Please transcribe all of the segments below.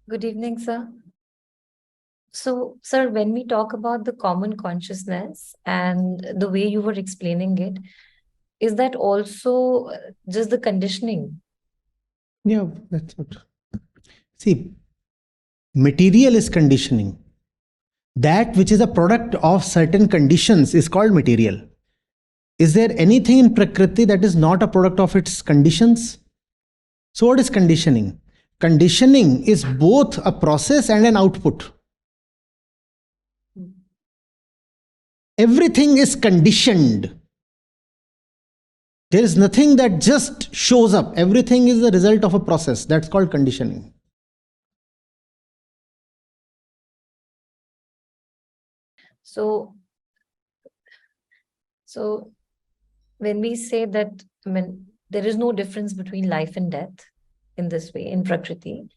Good evening, sir. So, sir, when we talk about the common consciousness and the way you were explaining it, is that also just the conditioning? Yeah, that's what. See, material is conditioning. That which is a product of certain conditions is called material. Is there anything in Prakriti that is not a product of its conditions? So, what is conditioning? Conditioning is both a process and an output. Everything is conditioned. There is nothing that just shows up. Everything is the result of a process. That's called conditioning. So, so when we say that, I mean, there is no difference between life and death in this way, in Prakriti.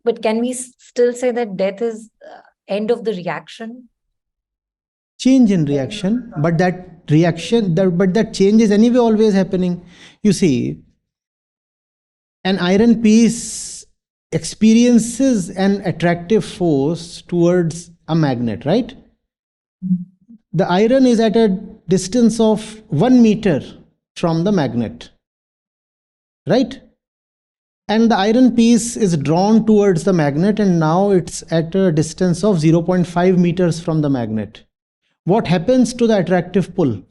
But can we still say that death is end of the reaction? Change in reaction, but that change is anyway always happening. You see, an iron piece experiences an attractive force towards a magnet, right? The iron is at a distance of 1 meter from the magnet, right? And the iron piece is drawn towards the magnet, and now it's at a distance of 0.5 meters from the magnet. What happens to the attractive pull?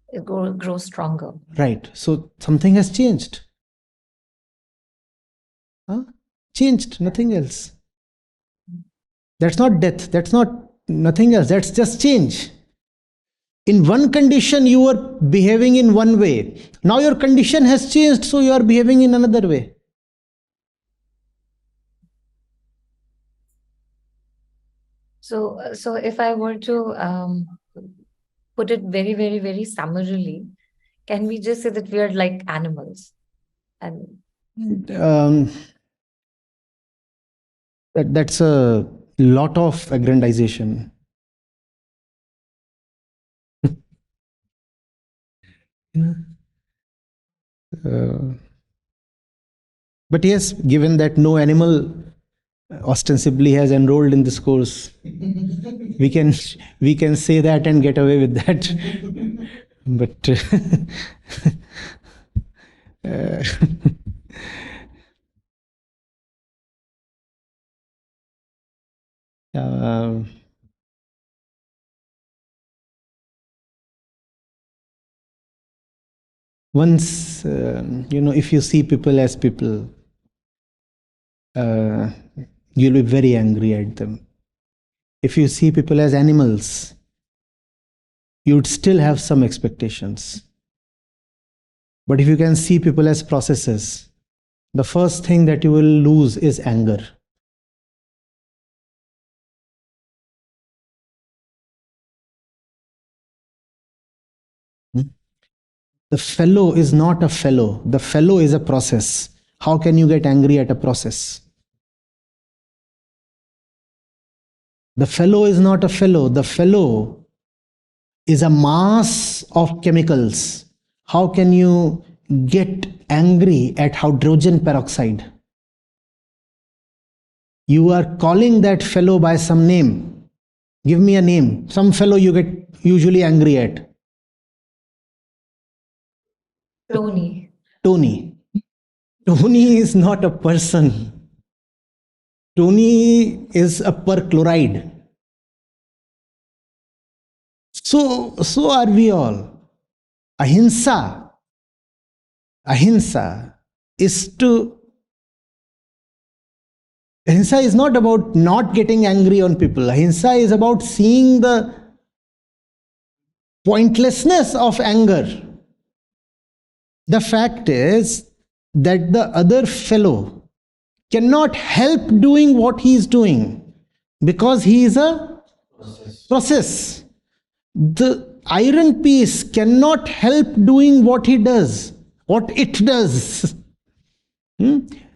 It grows stronger. Right. So something has changed. Huh? Changed, nothing else. That's not death. That's not nothing else. That's just change. In one condition, you were behaving in one way. Now your condition has changed, so you are behaving in another way. So if I were to put it very, very, very summarily, can we just say that we are like animals? And that's a lot of aggrandization. But yes, given that no animal ostensibly has enrolled in this course, we can say that and get away with that. But once if you see people as people, you'll be very angry at them. If you see people as animals, you'd still have some expectations. But if you can see people as processes, the first thing that you will lose is anger. The fellow is not a fellow. The fellow is a process. How can you get angry at a process? The fellow is not a fellow. The fellow is a mass of chemicals. How can you get angry at hydrogen peroxide? You are calling that fellow by some name. Give me a name. Some fellow you get usually angry at. Tony. Tony. Tony is not a person. Tony is a perchloride. So are we all. Ahimsa is Ahimsa is not about not getting angry on people. Ahimsa is about seeing the pointlessness of anger. The fact is that the other fellow cannot help doing what he is doing because he is a process. The iron piece cannot help doing what it does.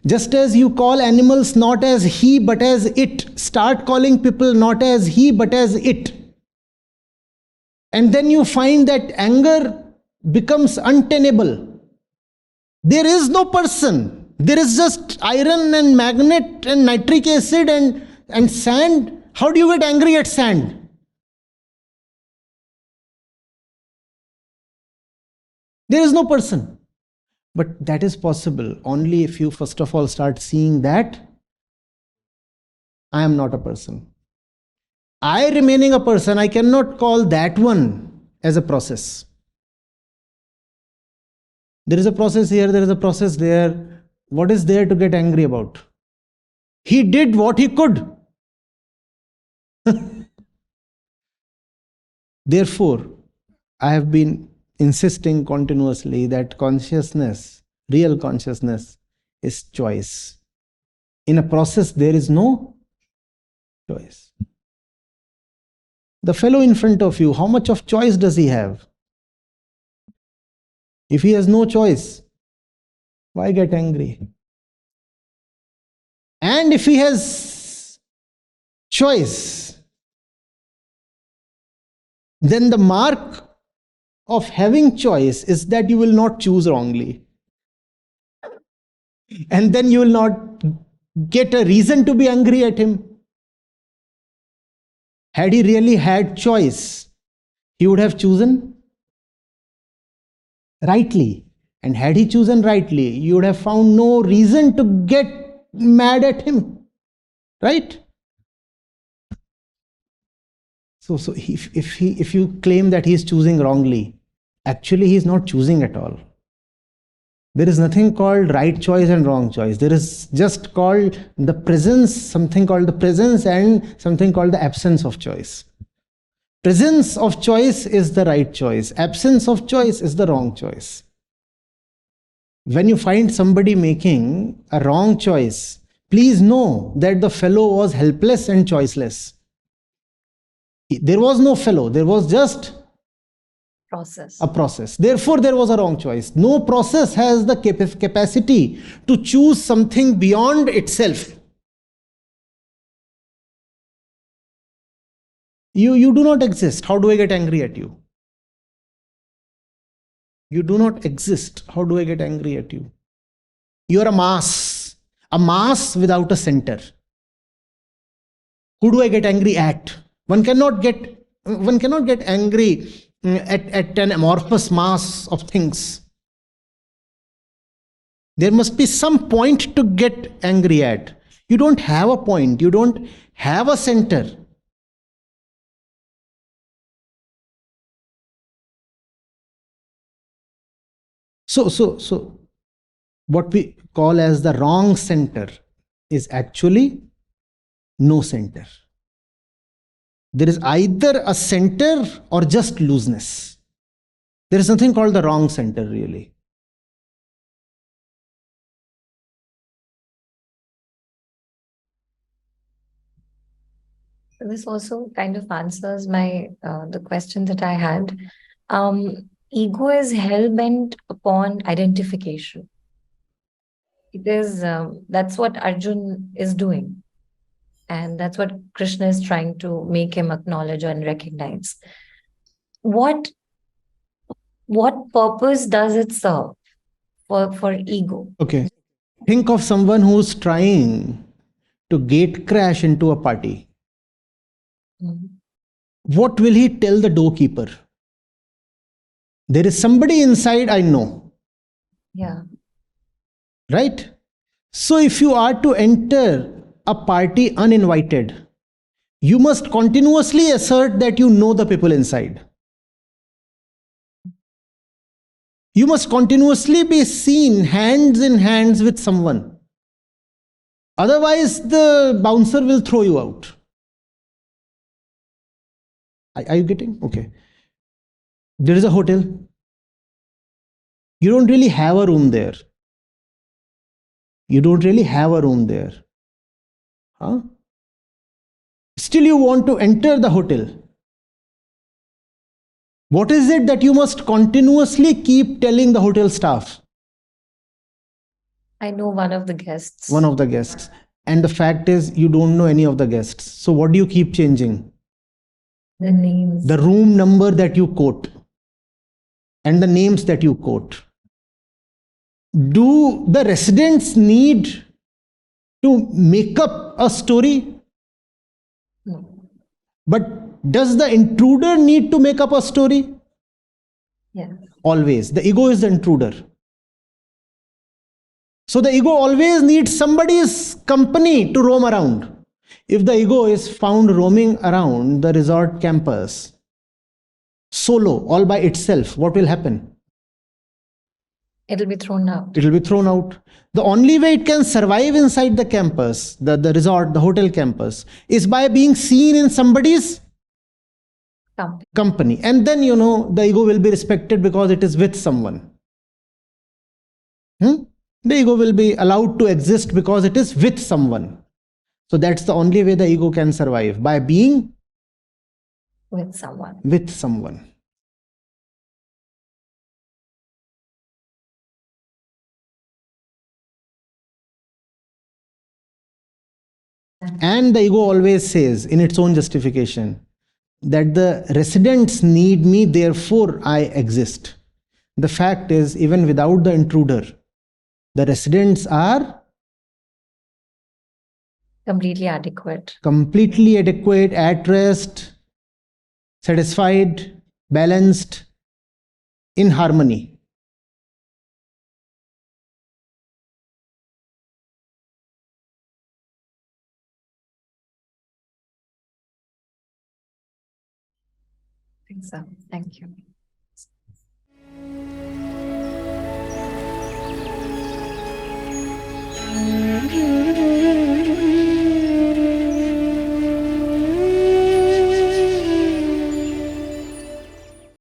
Just as you call animals not as he but as it, start calling people not as he but as it. And then you find that anger becomes untenable. There is no person. There is just iron and magnet and nitric acid and sand. How do you get angry at sand? There is no person. But that is possible only if you first of all start seeing that I am not a person. I remaining a person, I cannot call that one as a process. There is a process here, there is a process there. What is there to get angry about? He did what he could. Therefore, I have been insisting continuously that consciousness, real consciousness, is choice. In a process, there is no choice. The fellow in front of you, how much of choice does he have? If he has no choice, why get angry? And if he has choice, then the mark of having choice is that you will not choose wrongly. And then you will not get a reason to be angry at him. Had he really had choice, he would have chosen rightly. And had he chosen rightly, you would have found no reason to get mad at him. Right? So if you claim that he is choosing wrongly, actually he is not choosing at all. There is nothing called right choice and wrong choice. There is just called the presence, something called the presence, and something called the absence of choice. Presence of choice is the right choice. Absence of choice is the wrong choice. When you find somebody making a wrong choice, please know that the fellow was helpless and choiceless. There was no fellow, there was just a process. Therefore, there was a wrong choice. No process has the capacity to choose something beyond itself. You do not exist. How do I get angry at you? You do not exist. How do I get angry at you? You are a mass without a center. Who do I get angry at? One cannot get angry at an amorphous mass of things. There must be some point to get angry at. You don't have a point. You don't have a center. So what we call as the wrong center is actually no center. There is either a center or just looseness. There is nothing called the wrong center, really. This also kind of answers my the question that I had. Ego is hell-bent upon identification. It is that's what Arjun is doing. And that's what Krishna is trying to make him acknowledge and recognize. What purpose does it serve for ego? Okay. Think of someone who's trying to gate crash into a party. What will he tell the doorkeeper? There is somebody inside, I know. Yeah. Right? So if you are to enter a party uninvited, you must continuously assert that you know the people inside. You must continuously be seen hands in hands with someone. Otherwise, the bouncer will throw you out. Are you getting? Okay. There is a hotel. You don't really have a room there. You don't really have a room there. Huh? Still, you want to enter the hotel. What is it that you must continuously keep telling the hotel staff? I know one of the guests. One of the guests. And the fact is, you don't know any of the guests. So what do you keep changing? The names. The room number that you quote. And the names that you quote. Do the residents need to make up a story? No. But does the intruder need to make up a story? Yeah. Always. The ego is the intruder. So the ego always needs somebody's company to roam around. If the ego is found roaming around the resort campus, solo, all by itself, what will happen? It'll be thrown out. It will be thrown out. The only way it can survive inside the campus, the resort, the hotel campus, is by being seen in somebody's company. And then, the ego will be respected because it is with someone. The ego will be allowed to exist because it is with someone. So that's the only way the ego can survive, by being with someone. With someone. And the ego always says in its own justification that the residents need me, therefore I exist. The fact is, even without the intruder, the residents are completely adequate, at rest, satisfied, balanced, in harmony. I think so. Thank you.